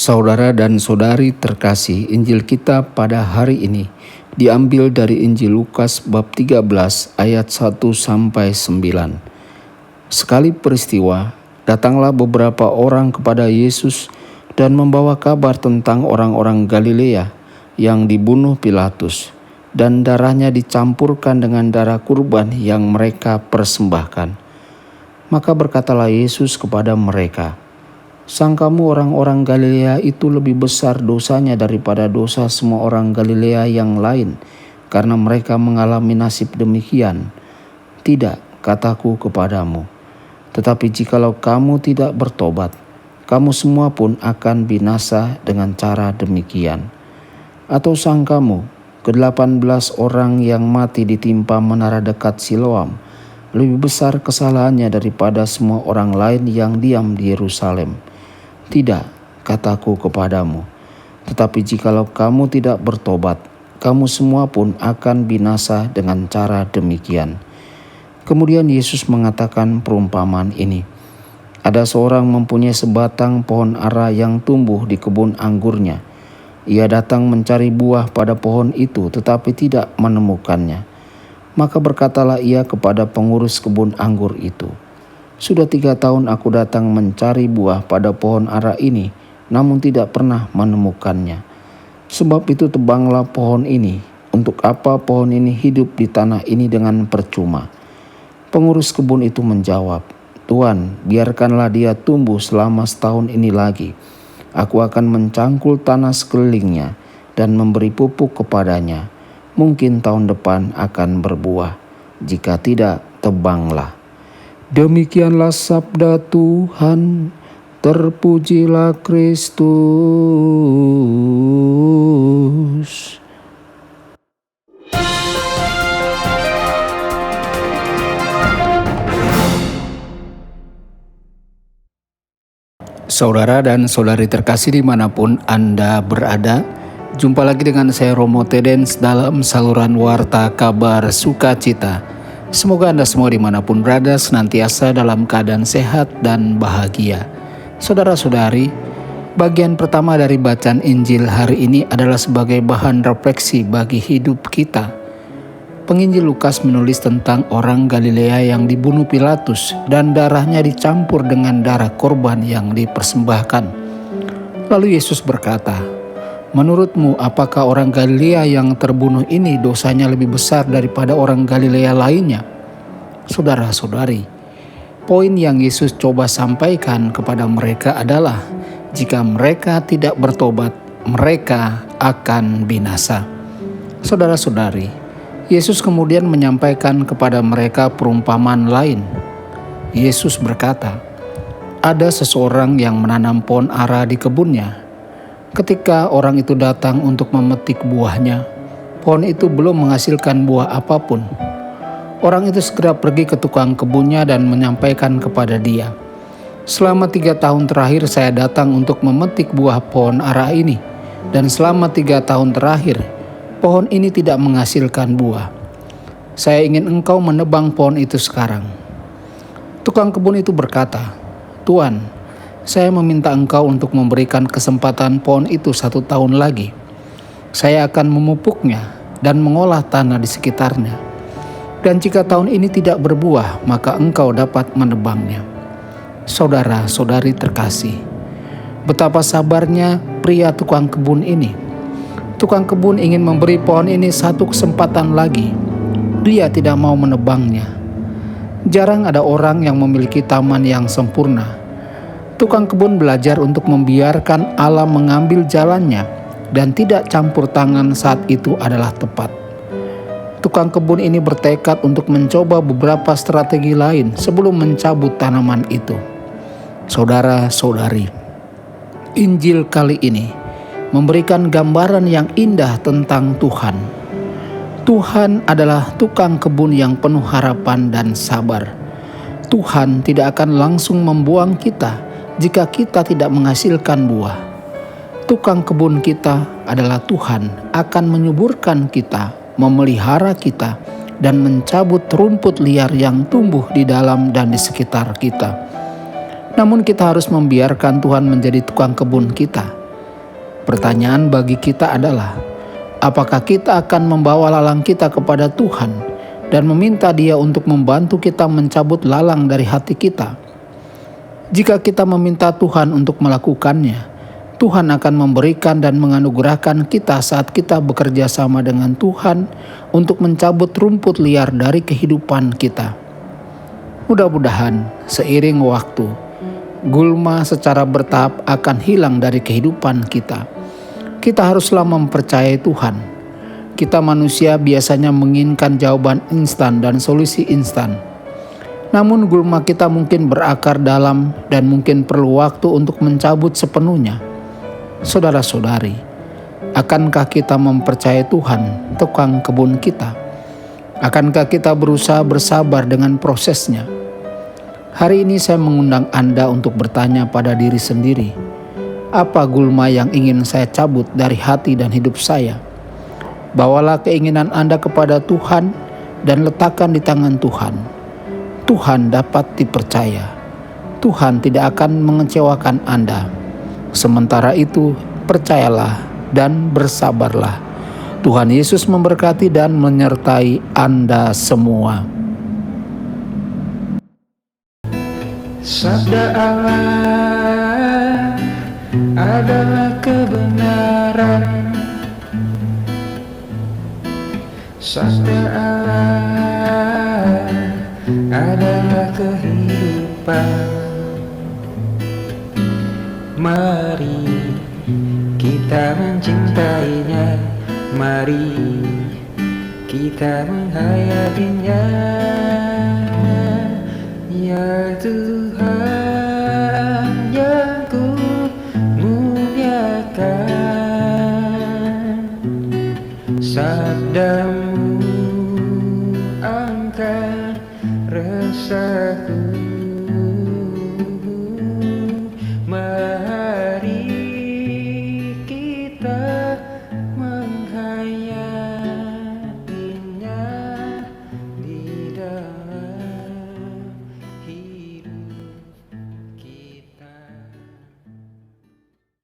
Saudara dan saudari terkasih, Injil kita pada hari ini diambil dari Injil Lukas bab 13 ayat 1 sampai 9. Sekali peristiwa, datanglah beberapa orang kepada Yesus dan membawa kabar tentang orang-orang Galilea yang dibunuh Pilatus dan darahnya dicampurkan dengan darah kurban yang mereka persembahkan. Maka berkatalah Yesus kepada mereka, "Sangkamu orang-orang Galilea itu lebih besar dosanya daripada dosa semua orang Galilea yang lain, karena mereka mengalami nasib demikian? Tidak, kataku kepadamu. Tetapi jikalau kamu tidak bertobat, kamu semua pun akan binasa dengan cara demikian. Atau sangkamu, ke-18 orang yang mati ditimpa menara dekat Siloam lebih besar kesalahannya daripada semua orang lain yang diam di Yerusalem? Tidak, kataku kepadamu. Tetapi jikalau kamu tidak bertobat, kamu semua pun akan binasa dengan cara demikian." Kemudian Yesus mengatakan perumpamaan ini. Ada seorang mempunyai sebatang pohon ara yang tumbuh di kebun anggurnya. Ia datang mencari buah pada pohon itu, tetapi tidak menemukannya. Maka berkatalah ia kepada pengurus kebun anggur itu, "Sudah 3 tahun aku datang mencari buah pada pohon ara ini, namun tidak pernah menemukannya. Sebab itu tebanglah pohon ini. Untuk apa pohon ini hidup di tanah ini dengan percuma?" Pengurus kebun itu menjawab, "Tuan, biarkanlah dia tumbuh selama setahun ini lagi. Aku akan mencangkul tanah sekelilingnya dan memberi pupuk kepadanya. Mungkin tahun depan akan berbuah. Jika tidak, tebanglah." Demikianlah sabda Tuhan. Terpujilah Kristus. Saudara dan saudari terkasih dimanapun Anda berada, jumpa lagi dengan saya Romo Tedens dalam saluran Warta Kabar Sukacita. Semoga Anda semua dimanapun berada senantiasa dalam keadaan sehat dan bahagia. Saudara-saudari, bagian pertama dari bacaan Injil hari ini adalah sebagai bahan refleksi bagi hidup kita. Penginjil Lukas menulis tentang orang Galilea yang dibunuh Pilatus dan darahnya dicampur dengan darah korban yang dipersembahkan. Lalu Yesus berkata, "Menurutmu apakah orang Galilea yang terbunuh ini dosanya lebih besar daripada orang Galilea lainnya?" Saudara-saudari, poin yang Yesus coba sampaikan kepada mereka adalah jika mereka tidak bertobat, mereka akan binasa. Saudara-saudari, Yesus kemudian menyampaikan kepada mereka perumpamaan lain. Yesus berkata, "Ada seseorang yang menanam pohon ara di kebunnya. Ketika orang itu datang untuk memetik buahnya, pohon itu belum menghasilkan buah apapun. Orang itu segera pergi ke tukang kebunnya dan menyampaikan kepada dia, 'Selama 3 tahun terakhir saya datang untuk memetik buah pohon ara ini, dan selama 3 tahun terakhir pohon ini tidak menghasilkan buah. Saya ingin engkau menebang pohon itu sekarang.' Tukang kebun itu berkata, 'Tuan, saya meminta engkau untuk memberikan kesempatan pohon itu 1 tahun lagi. Saya akan memupuknya dan mengolah tanah di sekitarnya. Dan jika tahun ini tidak berbuah, maka engkau dapat menebangnya.' Saudara-saudari terkasih, betapa sabarnya pria tukang kebun ini. Tukang kebun ingin memberi pohon ini 1 kesempatan lagi. Dia tidak mau menebangnya. Jarang ada orang yang memiliki taman yang sempurna. Tukang kebun belajar untuk membiarkan alam mengambil jalannya dan tidak campur tangan saat itu adalah tepat. Tukang kebun ini bertekad untuk mencoba beberapa strategi lain sebelum mencabut tanaman itu. Saudara-saudari, Injil kali ini memberikan gambaran yang indah tentang Tuhan. Tuhan adalah tukang kebun yang penuh harapan dan sabar. Tuhan tidak akan langsung membuang kita jika kita tidak menghasilkan buah. Tukang kebun kita adalah Tuhan akan menyuburkan kita, memelihara kita, dan mencabut rumput liar yang tumbuh di dalam dan di sekitar kita. Namun kita harus membiarkan Tuhan menjadi tukang kebun kita. Pertanyaan bagi kita adalah, apakah kita akan membawa lalang kita kepada Tuhan dan meminta Dia untuk membantu kita mencabut lalang dari hati kita? Jika kita meminta Tuhan untuk melakukannya, Tuhan akan memberikan dan menganugerahkan kita saat kita bekerja sama dengan Tuhan untuk mencabut rumput liar dari kehidupan kita. Mudah-mudahan seiring waktu, gulma secara bertahap akan hilang dari kehidupan kita. Kita haruslah mempercayai Tuhan. Kita manusia biasanya menginginkan jawaban instan dan solusi instan. Namun gulma kita mungkin berakar dalam dan mungkin perlu waktu untuk mencabut sepenuhnya. Saudara-saudari, akankah kita mempercayai Tuhan, tukang kebun kita? Akankah kita berusaha bersabar dengan prosesnya? Hari ini saya mengundang Anda untuk bertanya pada diri sendiri, apa gulma yang ingin saya cabut dari hati dan hidup saya? Bawalah keinginan Anda kepada Tuhan dan letakkan di tangan Tuhan. Tuhan dapat dipercaya. Tuhan tidak akan mengecewakan Anda. Sementara itu, percayalah dan bersabarlah. Tuhan Yesus memberkati dan menyertai Anda semua. Sabda Allah adalah kebenaran. Sabda Allah adalah kehidupan. Mari kita mencintainya, mari kita menghayatinya. Ya Tuhan yang ku muliakan, sabdamu